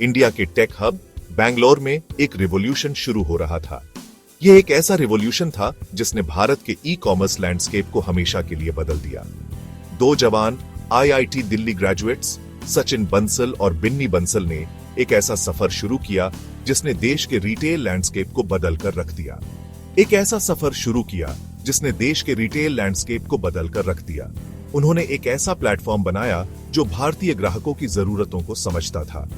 India के tech hub Bangalore में एक रिवॉल्यूशन शुरू हो रहा था। यह एक ऐसा रिवॉल्यूशन था जिसने भारत के ई कॉमर्स लैंडस्केप को हमेशा के लिए बदल दिया। दो जवान आईआईटी दिल्ली ग्रेजुएट्स सचिन बंसल और बिन्नी बंसल ने एक ऐसा सफर शुरू किया जिसने देश के रिटेल लैंडस्केप को बदल कर रख दिया। एक ऐसा सफर शुरू किया जिसने देश के रिटेल लैंडस्केप को बदल कर रख दिया। उन्होंने एक ऐसा प्लेटफॉर्म बनाया जो भारतीय ग्राहकों की जरूरतों को समझता था।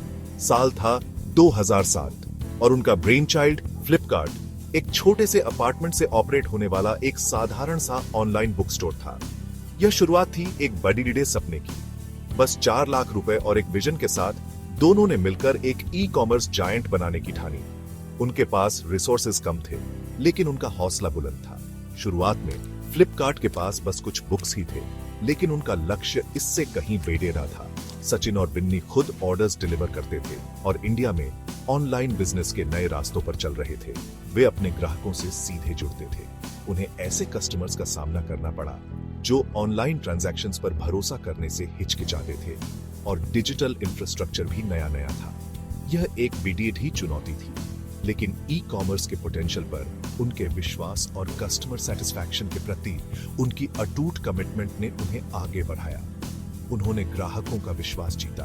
साल था 2007 और उनका ब्रेन चाइल्ड फ्लिपकार्ट एक छोटे से अपार्टमेंट से ऑपरेट होने वाला एक साधारण सा ऑनलाइन बुक स्टोर था। यह शुरुआत थी एक बड़े सपने की। बस 4 लाख रुपए और एक विजन के साथ दोनों ने मिलकर एक ई कॉमर्स जायंट बनाने की ठानी। उनके पास रिसोर्सेज कम थे, लेकिन उनका हौसला बुलंद था। शुरुआत में फ्लिपकार्ट के पास बस कुछ बुक्स ही थे, लेकिन उनका लक्ष्य इससे कहीं बेडेरा था। सचिन और बिन्नी खुद ऑर्डर्स डिलीवर करते थे और इंडिया में ऑनलाइन बिजनेस के नए रास्तों पर चल रहे थे। वे अपने ग्राहकों से सीधे जुड़ते थे। उन्हें ऐसे कस्टमर्स का सामना करना पड़ा जो ऑनलाइन ट्रांजैक्शंस पर भरोसा करने से हिचकिचाते थे और डिजिटल इंफ्रास्ट्रक्चर भी नया था। यह एक बेडीड चुनौती थी, लेकिन ई कॉमर्स के पोटेंशियल पर उनके विश्वास और कस्टमर सेटिस्फैक्शन के प्रति उनकी अटूट कमिटमेंट ने उन्हें आगे बढ़ाया। उन्होंने ग्राहकों का विश्वास जीता।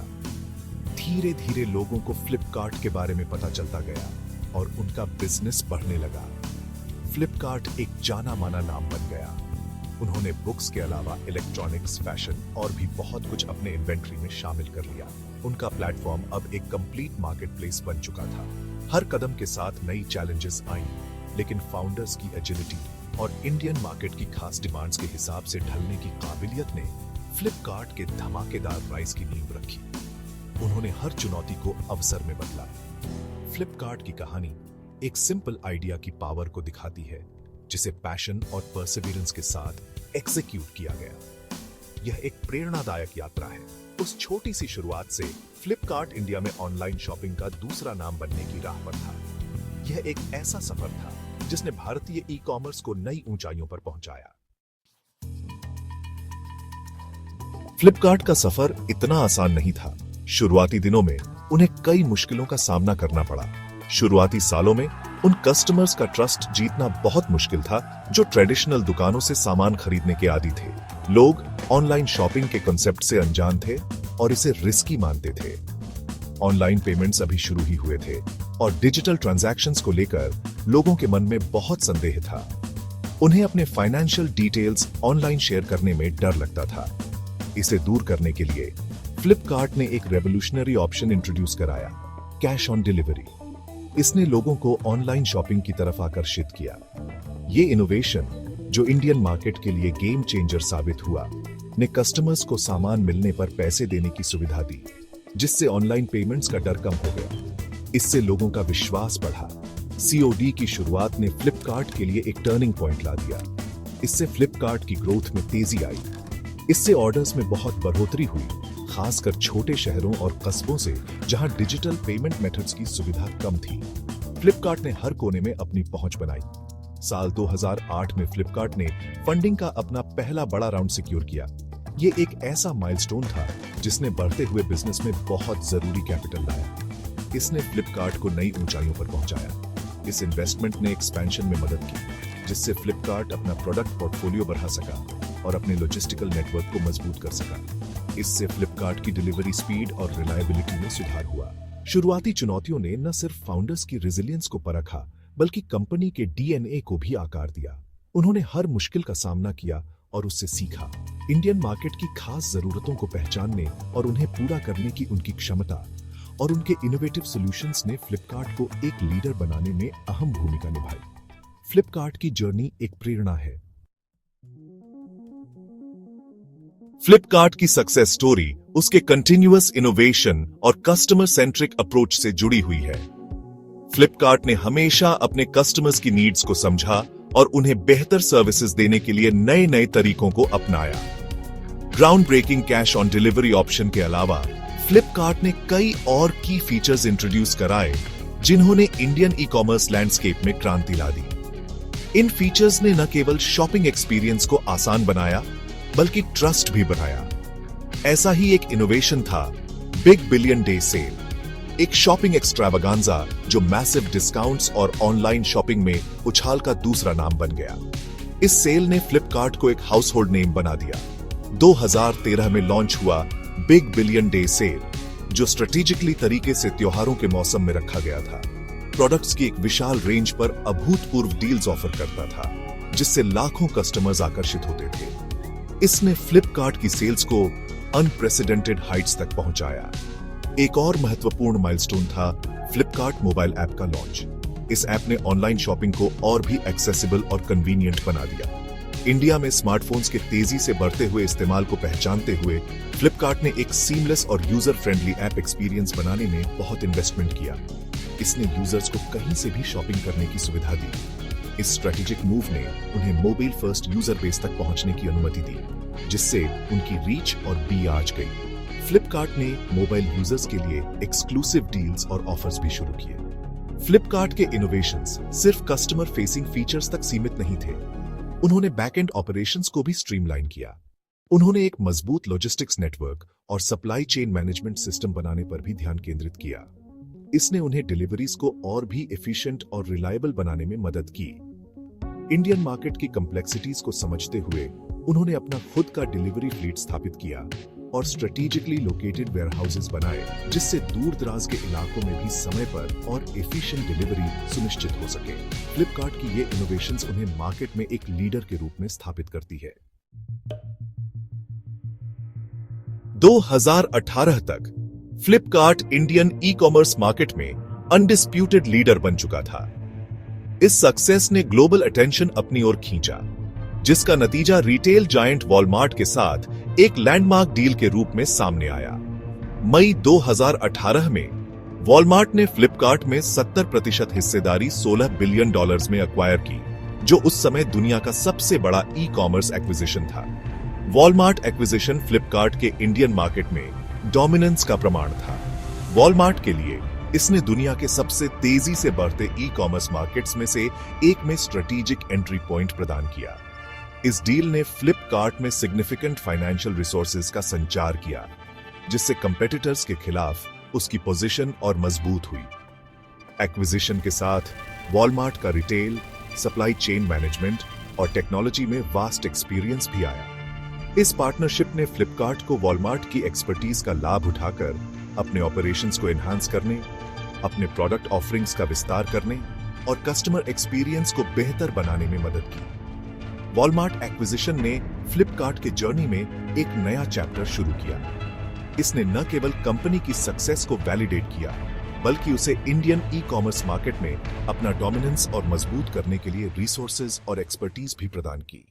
धीरे धीरे लोगों को फ्लिपकार्ट के बारे में पता चलता गया और उनका बिजनेस बढ़ने लगा। फ्लिपकार्ट एक जाना माना नाम बन गया। उन्होंने बुक्स के अलावा इलेक्ट्रॉनिक्स, फैशन और भी बहुत कुछ अपने इन्वेंट्री में शामिल कर लिया। उनका प्लेटफॉर्म अब एक कंप्लीट मार्केटप्लेस बन चुका था। हर कदम के साथ नई चैलेंजेस आई, लेकिन फाउंडर्स की एजिलिटी और इंडियन मार्केट की खास डिमांड्स के हिसाब से ढलने की काबिलियत ने फ्लिपकार्ट के धमाकेदार राइज की नींव रखी। उन्होंने हर चुनौती को अवसर में बदला। फ्लिपकार्ट की कहानी एक सिंपल आइडिया की पावर को दिखाती है, जिसे पैशन और परसिवियरेंस के साथ एग्जीक्यूट किया गया। यह एक प्रेरणादायक यात्रा है। उस छोटी सी शुरुआत से फ्लिपकार्ट इंडिया में ऑनलाइन शॉपिंग का दूसरा नाम बनने की राह पर था। यह एक ऐसा सफर था जिसने भारतीय ई कॉमर्स को नई ऊंचाइयों पर पहुंचाया। फ्लिपकार्ट का सफर इतना आसान नहीं था। शुरुआती दिनों में उन्हें कई मुश्किलों का सामना करना पड़ा। शुरुआती सालों में उन कस्टमर्स का ट्रस्ट जीतना बहुत मुश्किल था जो ट्रेडिशनल दुकानों से सामान खरीदने के आदी थे। लोग ऑनलाइन शॉपिंग के कॉन्सेप्ट से अनजान थे और इसे रिस्की मानते थे। ऑनलाइन पेमेंट्स अभी शुरू ही हुए थे और डिजिटल ट्रांजैक्शंस को लेकर लोगों के मन में बहुत संदेह था। उन्हें अपने फाइनेंशियल डिटेल्स ऑनलाइन शेयर करने में डर लगता था। इसे दूर करने के लिए फ्लिपकार्ट ने एक रेवोल्यूशनरी ऑप्शन इंट्रोड्यूस कराया, कैश ऑन डिलीवरी। इसने लोगों को ऑनलाइन शॉपिंग की तरफ आकर्षित किया। ये इनोवेशन, जो इंडियन मार्केट के लिए गेम चेंजर साबित हुआ, ने कस्टमर्स को सामान मिलने पर पैसे देने की सुविधा दी, जिससे ऑनलाइन पेमेंट्स का डर कम हो गया। इससे लोगों का विश्वास बढ़ा। सीओडी की शुरुआत ने फ्लिपकार्ट के लिए एक टर्निंग पॉइंट ला दिया। इससे फ्लिपकार्ट की ग्रोथ में तेजी आई। इससे ऑर्डर्स में बहुत बढ़ोतरी हुई, खासकर छोटे शहरों और कस्बों से जहां डिजिटल पेमेंट मेथड्स की सुविधा कम थी। फ्लिपकार्ट ने हर कोने में अपनी पहुंच बनाई। साल 2008 में फ्लिपकार्ट ने फंडिंग का अपना पहला बड़ा राउंड सिक्योर किया। ये एक ऐसा माइलस्टोन था जिसने बढ़ते हुए बिजनेस में बहुत जरूरी कैपिटल लाया। इसने फ्लिपकार्ट को नई ऊंचाइयों पर पहुंचाया। इस इन्वेस्टमेंट ने एक्सपेंशन में मदद की, जिससे फ्लिपकार्ट अपना प्रोडक्ट पोर्टफोलियो बढ़ा सका और अपने लॉजिस्टिकल नेटवर्क को मजबूत कर सका। इससे फ्लिपकार्ट की डिलीवरी स्पीड और रिलायबिलिटी में सुधार हुआ। शुरुआती चुनौतियों ने न सिर्फ फाउंडर्स की रेजिलियंस को परखा, बल्कि कंपनी के डीएनए को भी आकार दिया। उन्होंने हर मुश्किल का सामना किया और उससे सीखा। इंडियन मार्केट की खास जरूरतों को पहचानने और उन्हें पूरा करने की उनकी क्षमता और उनके इनोवेटिव सॉल्यूशंस ने फ्लिपकार्ट को एक लीडर बनाने में अहम भूमिका निभाई। फ्लिपकार्ट की जर्नी एक प्रेरणा है। फ्लिपकार्ट की सक्सेस स्टोरी उसके कंटिन्यूअस इनोवेशन और कस्टमर सेंट्रिक अप्रोच से जुड़ी हुई है। फ्लिपकार्ट ने हमेशा अपने कस्टमर्स की नीड्स को समझा और उन्हें बेहतर सर्विसेज देने के लिए नए नए तरीकों को अपनाया। Ground breaking cash on delivery option के अलावा फ्लिपकार्ट ने कई और की फीचर्स इंट्रोड्यूस कराए, जिन्होंने इंडियन ई कॉमर्स लैंडस्केप में क्रांति ला दी। इन फीचर्स ने न केवल शॉपिंग एक्सपीरियंस को आसान बनाया, बल्कि ट्रस्ट भी बढ़ाया। ऐसा ही एक इनोवेशन था बिग बिलियन डे सेल। एक शॉपिंग एक्स्ट्रावागांजा जो मैसिव डिस्काउंट्स और ऑनलाइन शॉपिंग में उछाल का दूसरा नाम बन गया। इस सेल ने फ्लिपकार्ट को एक हाउस होल्ड नेम बना दिया। 2013 में लॉन्च हुआ बिग बिलियन डे सेल, जो स्ट्रेटेजिकली तरीके से त्योहारों के मौसम में रखा गया था। प्रोडक्ट्स की एक विशाल रेंज पर अभूतपूर्व डील्स ऑफर करता था, जिससे लाखों कस्टमर्स आकर्षित होते थे। इसने फ्लिपकार्ट की सेल्स को अनप्रेसिडेंटेड हाइट्स तक पहुंचाया। एक और महत्वपूर्ण माइलस्टोन था फ्लिपकार्ट मोबाइल ऐप का लॉन्च। इस ऐप ने ऑनलाइन शॉपिंग को और भी एक्सेसिबल और कन्वीनियंट बना दिया। इंडिया में स्मार्टफोन्स के तेजी से बढ़ते हुए इस्तेमाल को पहचानते हुए फ्लिपकार्ट ने एक सीमलेस और यूजर फ्रेंडली ऐप एक्सपीरियंस बनाने में बहुत इन्वेस्टमेंट किया। इसने यूजर्स को कहीं से भी शॉपिंग करने की सुविधा दी। इस स्ट्रेटेजिक मूव ने उन्हें मोबाइल फर्स्ट यूजर बेस तक पहुंचने की अनुमति दी, जिससे उनकी रीच और बी आज गई। फ्लिपकार्ट ने मोबाइल यूजर्स के लिए एक्सक्लूसिव डील्स और ऑफर्स भी शुरू किए। फ्लिपकार्ट के इनोवेशंस सिर्फ कस्टमर फेसिंग फीचर्स तक सीमित नहीं थे। उन्होंने बैकएंड ऑपरेशंस को भी स्ट्रीमलाइन किया। उन्होंने एक मजबूत लॉजिस्टिक्स नेटवर्क और सप्लाई चेन मैनेजमेंट सिस्टम बनाने पर भी ध्यान केंद्रित किया। इसने उन्हें डिलीवरीज को और भी एफिशिएंट और रिलायबल बनाने में मदद की। इंडियन मार्केट की कॉम्प्लेक्सिटीज को समझते हुए उन्होंने अपना खुद का डिलीवरी फ्लीट स्थापित किया और स्ट्रेटेजिकली लोकेटेड वेयरहाउसेस बनाए, जिससे दूर दराज के इलाकों में भी समय पर और एफिशिएंट डिलीवरी सुनिश्चित हो सके। फ्लिपकार्ट की ये इनोवेशंस उन्हें मार्केट में एक लीडर के रूप में स्थापित करती है। 2018 तक Flipkart Indian e commerce market में अनडिस्प्यूटेड लीडर बन चुका था। इस सक्सेस ने ग्लोबल अटेंशन अपनी ओर खींचा, जिसका नतीजा रिटेल जायंट वॉलमार्ट के साथ एक लैंडमार्क डील के रूप में सामने आया। मई 2018 में वॉलमार्ट ने फ्लिपकार्ट में 70% हिस्सेदारी $16 बिलियन में एक्वायर की, जो उस समय दुनिया का सबसे बड़ा ई कॉमर्स एक्विजिशन था। वॉलमार्ट एक्विजिशन फ्लिपकार्ट के इंडियन मार्केट में डोमिनेंस का प्रमाण था। वॉलमार्ट के लिए इसने दुनिया के सबसे तेजी से बढ़ते ई कॉमर्स मार्केट्स में से एक में स्ट्रेटेजिक एंट्री पॉइंट प्रदान किया। इस डील ने फ्लिपकार्ट में सिग्निफिकेंट फाइनेंशियल रिसोर्सेज का संचार किया, जिससे कंपेटिटर्स के खिलाफ उसकी पोजीशन और मजबूत हुई। एक्विजिशन के साथ वॉलमार्ट का रिटेल, सप्लाई चेन मैनेजमेंट और टेक्नोलॉजी में वास्ट एक्सपीरियंस भी आया। इस पार्टनरशिप ने फ्लिपकार्ट को वॉलमार्ट की एक्सपर्टीज का लाभ उठाकर अपने ऑपरेशंस को एनहांस करने, अपने प्रोडक्ट ऑफरिंग्स का विस्तार करने और कस्टमर एक्सपीरियंस को बेहतर बनाने में मदद की। वॉलमार्ट एक्विजिशन ने फ्लिपकार्ट के जर्नी में एक नया चैप्टर शुरू किया। इसने न केवल कंपनी की सक्सेस को वैलिडेट किया, बल्कि उसे इंडियन ई कॉमर्स मार्केट में अपना डोमिनेंस और मजबूत करने के लिए रिसोर्सेज और एक्सपर्टीज भी प्रदान की।